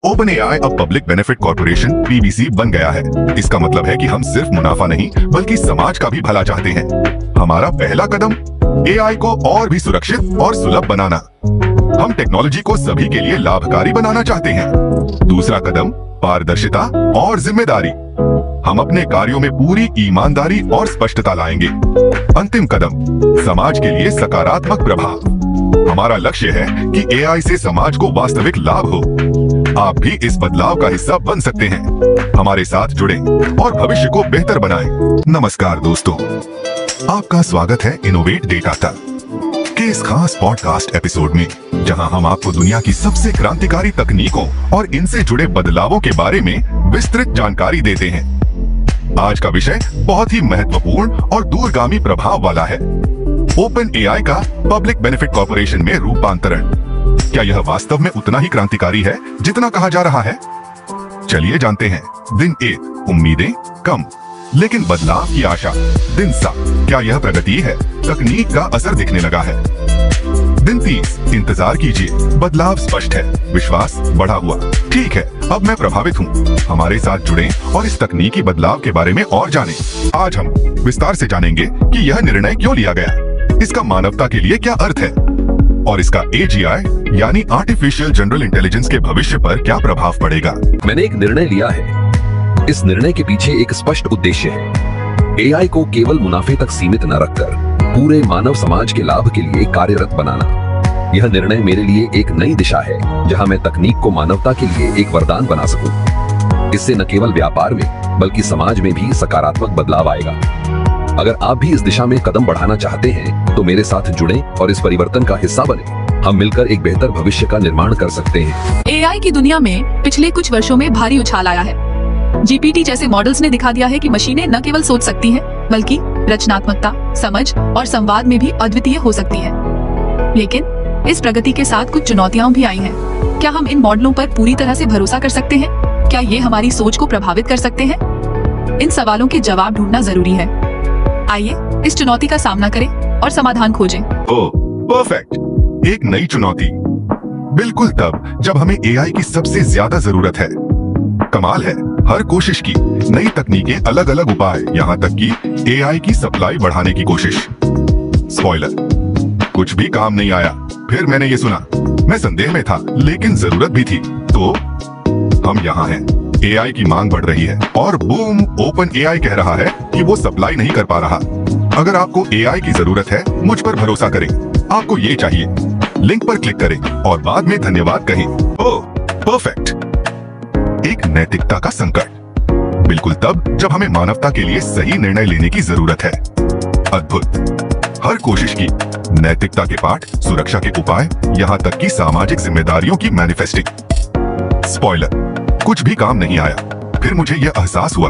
Open AI अब public benefit corporation PBC बन गया है। इसका मतलब है कि हम सिर्फ मुनाफा नहीं बल्कि समाज का भी भला चाहते हैं। हमारा पहला कदम एआई को और भी सुरक्षित और सुलभ बनाना। हम टेक्नोलॉजी को सभी के लिए लाभकारी बनाना चाहते हैं। दूसरा कदम पारदर्शिता और जिम्मेदारी। हम अपने कार्यों में पूरी ईमानदारी और स्पष्टता लाएंगे। अंतिम कदम समाज के लिए सकारात्मक प्रभाव। हमारा लक्ष्य है कि एआई से समाज को वास्तविक लाभ हो। आप भी इस बदलाव का हिस्सा बन सकते हैं। हमारे साथ जुड़ें और भविष्य को बेहतर बनाएं। नमस्कार दोस्तों, आपका स्वागत है इनोवेट डेटा तक के इस खास पॉडकास्ट एपिसोड में, जहां हम आपको दुनिया की सबसे क्रांतिकारी तकनीकों और इनसे जुड़े बदलावों के बारे में विस्तृत जानकारी देते हैं। आज का विषय बहुत ही महत्वपूर्ण और दूरगामी प्रभाव वाला है। ओपन एआई का पब्लिक बेनिफिट कॉर्पोरेशन में रूपांतरण। क्या यह वास्तव में उतना ही क्रांतिकारी है जितना कहा जा रहा है? चलिए जानते हैं। दिन 1, उम्मीदें कम लेकिन बदलाव की आशा। दिन 7, क्या यह प्रगति है? तकनीक का असर दिखने लगा है। दिन 30, इंतजार कीजिए, बदलाव स्पष्ट है, विश्वास बढ़ा हुआ। ठीक है, अब मैं प्रभावित हूँ। हमारे साथ जुड़ें और इस तकनीकी बदलाव के बारे में और जानें। आज हम विस्तार से जानेंगे कि यह निर्णय क्यों लिया गया, इसका मानवता के लिए क्या अर्थ है और इसका एजीआई यानी आर्टिफिशियल जनरल इंटेलिजेंस के भविष्य पर क्या प्रभाव पड़ेगा। मैंने एक निर्णय लिया है। इस निर्णय के पीछे एक स्पष्ट उद्देश्य है। एआई को केवल मुनाफे तक सीमित न रखकर पूरे मानव समाज के लाभ के लिए कार्यरत बनाना। यह निर्णय मेरे लिए एक नई दिशा है, जहां मैं तकनीक को मानवता के लिए एक वरदान बना सकूं। इससे न केवल व्यापार में बल्कि समाज में भी सकारात्मक बदलाव आएगा। अगर आप भी इस दिशा में कदम बढ़ाना चाहते हैं, तो मेरे साथ जुड़ें और इस परिवर्तन का हिस्सा बनें। हम मिलकर एक बेहतर भविष्य का निर्माण कर सकते हैं। एआई की दुनिया में पिछले कुछ वर्षों में भारी उछाल आया है। जीपीटी जैसे मॉडल्स ने दिखा दिया है कि मशीनें न केवल सोच सकती हैं, बल्कि रचनात्मकता, समझ और संवाद में भी अद्वितीय हो सकती हैं। लेकिन इस प्रगति के साथ कुछ चुनौतियां भी आई हैं। क्या हम इन मॉडलों पर पूरी तरह से भरोसा कर सकते हैं? क्या ये हमारी सोच को प्रभावित कर सकते हैं? इन सवालों के जवाब ढूंढना जरूरी है। आइए इस चुनौती का सामना करें और समाधान खोजें। ओह, परफेक्ट। एक नई चुनौती, बिल्कुल तब जब हमें एआई की सबसे ज्यादा जरूरत है। कमाल है, हर कोशिश की नई तकनीकें, अलग अलग उपाय, यहाँ तक कि एआई की सप्लाई बढ़ाने की कोशिश। स्पॉइलर, कुछ भी काम नहीं आया। फिर मैंने ये सुना, मैं संदेह में था लेकिन जरूरत भी थी। तो हम यहाँ हैं। एआई की मांग बढ़ रही है और बूम, ओपन एआई कह रहा है कि वो सप्लाई नहीं कर पा रहा। अगर आपको एआई की जरूरत है, मुझ पर भरोसा करें। आपको ये चाहिए, लिंक पर क्लिक करें और बाद में धन्यवाद कहें। ओह, परफेक्ट। एक नैतिकता का संकट, बिल्कुल तब जब हमें मानवता के लिए सही निर्णय लेने की जरूरत है। अद्भुत। हर कोशिश की नैतिकता के पाठ, सुरक्षा के उपाय, यहाँ तक कि सामाजिक जिम्मेदारियों की मैनिफेस्टिंग। स्पॉइलर, कुछ भी काम नहीं आया। फिर मुझे यह एहसास हुआ,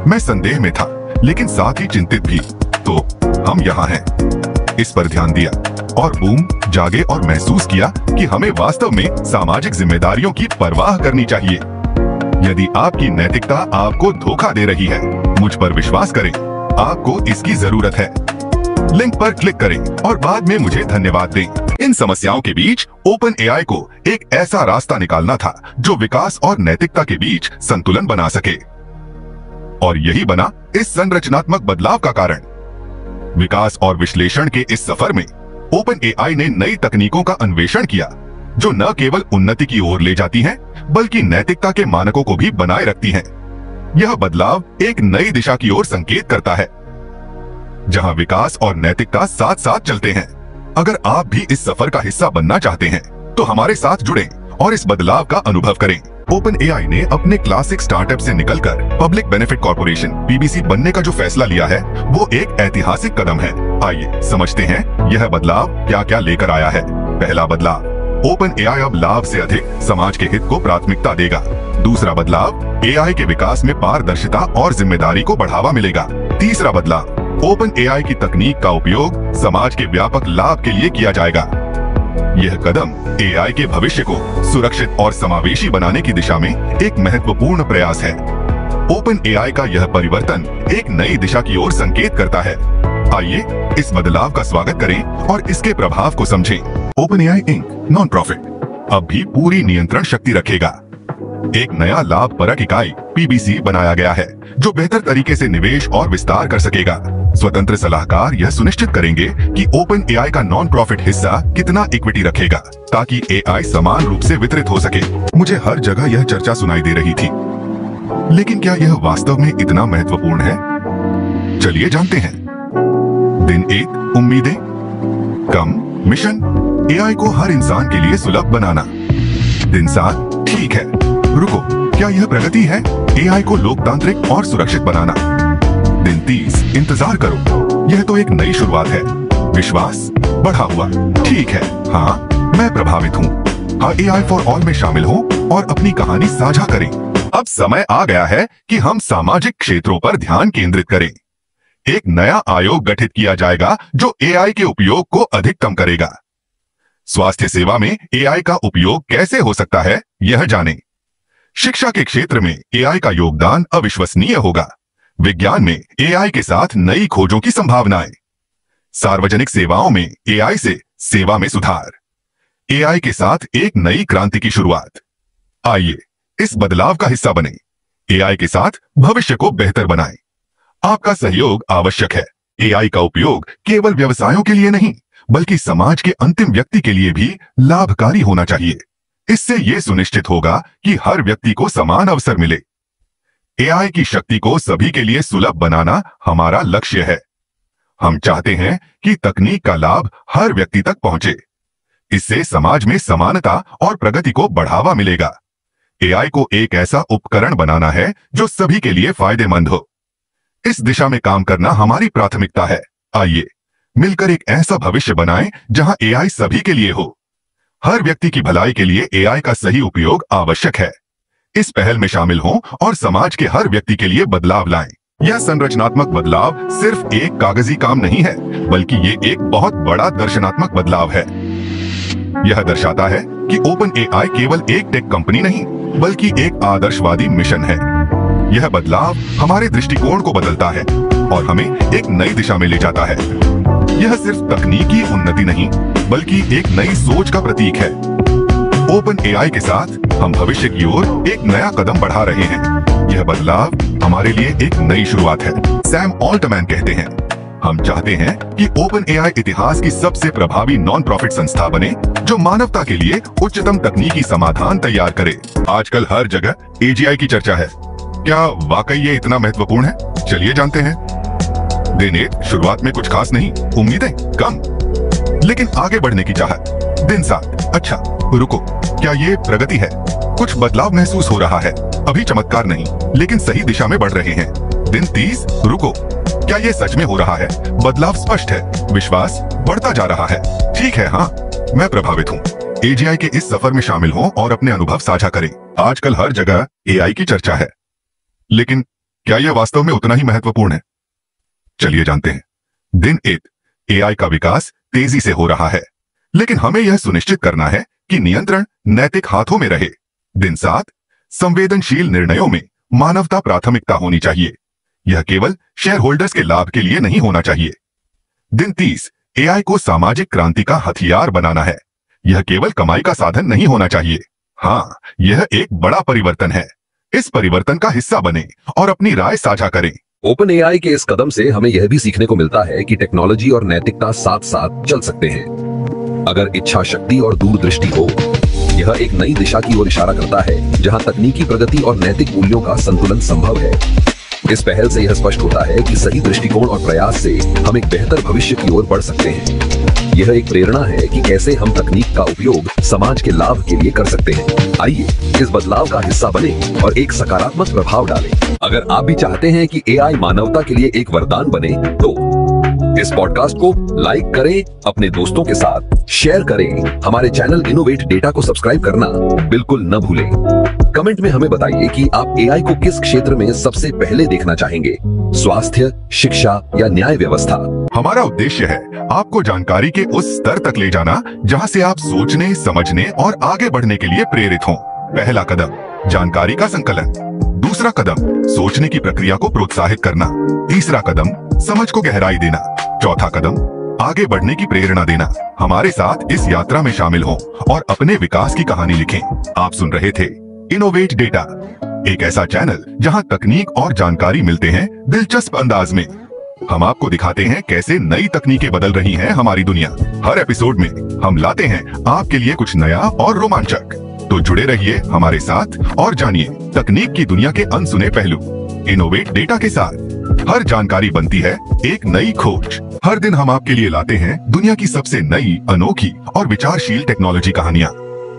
मैं संदेह में था लेकिन साथ ही चिंतित भी। तो हम यहाँ हैं। इस पर ध्यान दिया और बूम, जागे और महसूस किया कि हमें वास्तव में सामाजिक जिम्मेदारियों की परवाह करनी चाहिए। यदि आपकी नैतिकता आपको धोखा दे रही है, मुझ पर विश्वास करें, आपको इसकी जरूरत है। लिंक पर क्लिक करें और बाद में मुझे धन्यवाद दें। इन समस्याओं के बीच ओपन एआई को एक ऐसा रास्ता निकालना था जो विकास और नैतिकता के बीच संतुलन बना सके, और यही बना इस संरचनात्मक बदलाव का कारण। विकास और विश्लेषण के इस सफर में ओपन एआई ने नई तकनीकों का अन्वेषण किया, जो न केवल उन्नति की ओर ले जाती हैं, बल्कि नैतिकता के मानकों को भी बनाए रखती हैं। यह बदलाव एक नई दिशा की ओर संकेत करता है, जहां विकास और नैतिकता साथ साथ चलते हैं। अगर आप भी इस सफर का हिस्सा बनना चाहते हैं, तो हमारे साथ जुड़ें और इस बदलाव का अनुभव करें। ओपन एआई ने अपने क्लासिक स्टार्टअप से निकलकर पब्लिक बेनिफिट कॉर्पोरेशन पीबीसी बनने का जो फैसला लिया है, वो एक ऐतिहासिक कदम है। आइए समझते हैं यह बदलाव क्या क्या लेकर आया है। पहला बदलाव, ओपन एआई अब लाभ से अधिक समाज के हित को प्राथमिकता देगा। दूसरा बदलाव, एआई के विकास में पारदर्शिता और जिम्मेदारी को बढ़ावा मिलेगा। तीसरा बदलाव, ओपन एआई की तकनीक का उपयोग समाज के व्यापक लाभ के लिए किया जाएगा। यह कदम एआई के भविष्य को सुरक्षित और समावेशी बनाने की दिशा में एक महत्वपूर्ण प्रयास है। ओपन एआई का यह परिवर्तन एक नई दिशा की ओर संकेत करता है। आइए इस बदलाव का स्वागत करें और इसके प्रभाव को समझें। OpenAI Inc, non profit, अब भी पूरी नियंत्रण शक्ति रखेगा। एक नया लाभपरक इकाई पीबीसी बनाया गया है जो बेहतर तरीके से निवेश और विस्तार कर सकेगा। स्वतंत्र सलाहकार यह सुनिश्चित करेंगे कि ओपन एआई का नॉन प्रॉफिट हिस्सा कितना इक्विटी रखेगा ताकि एआई समान रूप से वितरित हो सके। मुझे हर जगह यह चर्चा सुनाई दे रही थी, लेकिन क्या यह वास्तव में इतना महत्वपूर्ण है? चलिए जानते हैं। दिन 1, उम्मीदें कम, मिशन एआई को हर इंसान के लिए सुलभ बनाना। दिन 7, ठीक है, रुको, क्या यह प्रगति है? एआई को लोकतांत्रिक और सुरक्षित बनाना। दिन 30, इंतजार करो, यह तो एक नई शुरुआत है। विश्वास बढ़ा हुआ, ठीक है, हाँ, मैं प्रभावित हूँ। हाँ, एआई फॉर ऑल में शामिल हो और अपनी कहानी साझा करें। अब समय आ गया है कि हम सामाजिक क्षेत्रों पर ध्यान केंद्रित करें। एक नया आयोग गठित किया जाएगा जो एआई के उपयोग को अधिकतम करेगा। स्वास्थ्य सेवा में एआई का उपयोग कैसे हो सकता है, यह जानें। शिक्षा के क्षेत्र में एआई का योगदान अविश्वसनीय होगा। विज्ञान में एआई के साथ नई खोजों की संभावनाएं। सार्वजनिक सेवाओं में एआई से सेवा में सुधार। एआई के साथ एक नई क्रांति की शुरुआत। आइए इस बदलाव का हिस्सा बने। एआई के साथ भविष्य को बेहतर बनाएं। आपका सहयोग आवश्यक है। एआई का उपयोग केवल व्यवसायों के लिए नहीं, बल्कि समाज के अंतिम व्यक्ति के लिए भी लाभकारी होना चाहिए। इससे यह सुनिश्चित होगा कि हर व्यक्ति को समान अवसर मिले। एआई की शक्ति को सभी के लिए सुलभ बनाना हमारा लक्ष्य है। हम चाहते हैं कि तकनीक का लाभ हर व्यक्ति तक पहुंचे। इससे समाज में समानता और प्रगति को बढ़ावा मिलेगा। एआई को एक ऐसा उपकरण बनाना है जो सभी के लिए फायदेमंद हो। इस दिशा में काम करना हमारी प्राथमिकता है। आइए मिलकर एक ऐसा भविष्य बनाएं जहां एआई सभी के लिए हो। हर व्यक्ति की भलाई के लिए एआई का सही उपयोग आवश्यक है। इस पहल में शामिल हों और समाज के हर व्यक्ति के लिए बदलाव लाएं। यह संरचनात्मक बदलाव सिर्फ एक कागजी काम नहीं है, बल्कि ये एक बहुत बड़ा दर्शनात्मक बदलाव है। यह दर्शाता है कि ओपन एआई केवल एक टेक कंपनी नहीं, बल्कि एक आदर्शवादी मिशन है। यह बदलाव हमारे दृष्टिकोण को बदलता है और हमें एक नई दिशा में ले जाता है। यह सिर्फ तकनीकी उन्नति नहीं, बल्कि एक नई सोच का प्रतीक है। ओपन एआई के साथ हम भविष्य की ओर एक नया कदम बढ़ा रहे हैं। यह बदलाव हमारे लिए एक नई शुरुआत है। सैम ऑल्टमैन कहते हैं, हम चाहते हैं कि ओपन एआई इतिहास की सबसे प्रभावी नॉन प्रॉफिट संस्था बने जो मानवता के लिए उच्चतम तकनीकी समाधान तैयार करे। आजकल हर जगह एजीआई की चर्चा है। क्या वाकई ये इतना महत्वपूर्ण है? चलिए जानते हैं। दिन 1, शुरुआत में कुछ खास नहीं, उम्मीदें कम, लेकिन आगे बढ़ने की चाहत। दिन 7, अच्छा, रुको, क्या ये प्रगति है? कुछ बदलाव महसूस हो रहा है। अभी चमत्कार नहीं, लेकिन सही दिशा में बढ़ रहे हैं। दिन 30, रुको, क्या ये सच में हो रहा है? बदलाव स्पष्ट है, विश्वास बढ़ता जा रहा है। ठीक है, हाँ, मैं प्रभावित हूँ। एजीआई के इस सफर में शामिल हों और अपने अनुभव साझा करें। आजकल हर जगह एआई की चर्चा है, लेकिन क्या यह वास्तव में उतना ही महत्वपूर्ण है? चलिए जानते हैं। दिन 1, एआई का विकास तेजी से हो रहा है, लेकिन हमें यह सुनिश्चित करना है कि नियंत्रण नैतिक हाथों में रहे। दिन 7, संवेदनशील निर्णयों में मानवता प्राथमिकता होनी चाहिए। यह केवल शेयर होल्डर्स के लाभ के लिए नहीं होना चाहिए। दिन 30, एआई को सामाजिक क्रांति का हथियार बनाना है। यह केवल कमाई का साधन नहीं होना चाहिए। हाँ, यह एक बड़ा परिवर्तन है। इस परिवर्तन का हिस्सा बने और अपनी राय साझा करें। ओपन एआई के इस कदम से हमें यह भी सीखने को मिलता है कि टेक्नोलॉजी और नैतिकता साथ साथ चल सकते हैं। अगर इच्छा शक्ति और दूरदृष्टि हो, यह एक नई दिशा की ओर इशारा करता है जहां तकनीकी प्रगति और नैतिक मूल्यों का संतुलन संभव है। इस पहल से यह स्पष्ट होता है कि सही दृष्टिकोण और प्रयास से हम एक बेहतर भविष्य की ओर बढ़ सकते हैं। यह एक प्रेरणा है कि कैसे हम तकनीक का उपयोग समाज के लाभ के लिए कर सकते हैं। आइए इस बदलाव का हिस्सा बने और एक सकारात्मक प्रभाव डालें। अगर आप भी चाहते हैं कि एआई मानवता के लिए एक वरदान बने, तो इस पॉडकास्ट को लाइक करें, अपने दोस्तों के साथ शेयर करें। हमारे चैनल इनोवेट डेटा को सब्सक्राइब करना बिल्कुल न भूलें। कमेंट में हमें बताइए कि आप एआई को किस क्षेत्र में सबसे पहले देखना चाहेंगे, स्वास्थ्य, शिक्षा या न्याय व्यवस्था। हमारा उद्देश्य है आपको जानकारी के उस स्तर तक ले जाना जहां से आप सोचने, समझने और आगे बढ़ने के लिए प्रेरित हों। पहला कदम, जानकारी का संकलन। दूसरा कदम, सोचने की प्रक्रिया को प्रोत्साहित करना। तीसरा कदम, समझ को गहराई देना। चौथा कदम, आगे बढ़ने की प्रेरणा देना। हमारे साथ इस यात्रा में शामिल हों और अपने विकास की कहानी लिखें। आप सुन रहे थे इनोवेट डेटा, एक ऐसा चैनल जहां तकनीक और जानकारी मिलते हैं दिलचस्प अंदाज में। हम आपको दिखाते हैं कैसे नई तकनीकें बदल रही हैं हमारी दुनिया। हर एपिसोड में हम लाते हैं आपके लिए कुछ नया और रोमांचक। तो जुड़े रहिए हमारे साथ और जानिए तकनीक की दुनिया के अनसुने पहलू। इनोवेट डेटा के साथ हर जानकारी बनती है एक नई खोज। हर दिन हम आपके लिए लाते हैं दुनिया की सबसे नई, अनोखी और विचारशील टेक्नोलॉजी कहानियां।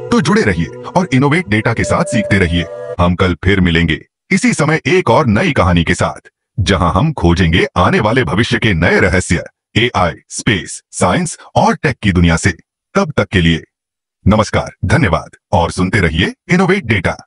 तो जुड़े रहिए और इनोवेट डेटा के साथ सीखते रहिए। हम कल फिर मिलेंगे इसी समय एक और नई कहानी के साथ, जहां हम खोजेंगे आने वाले भविष्य के नए रहस्य एआई, स्पेस, साइंस और टेक की दुनिया से। तब तक के लिए नमस्कार, धन्यवाद और सुनते रहिए इनोवेट डेटा।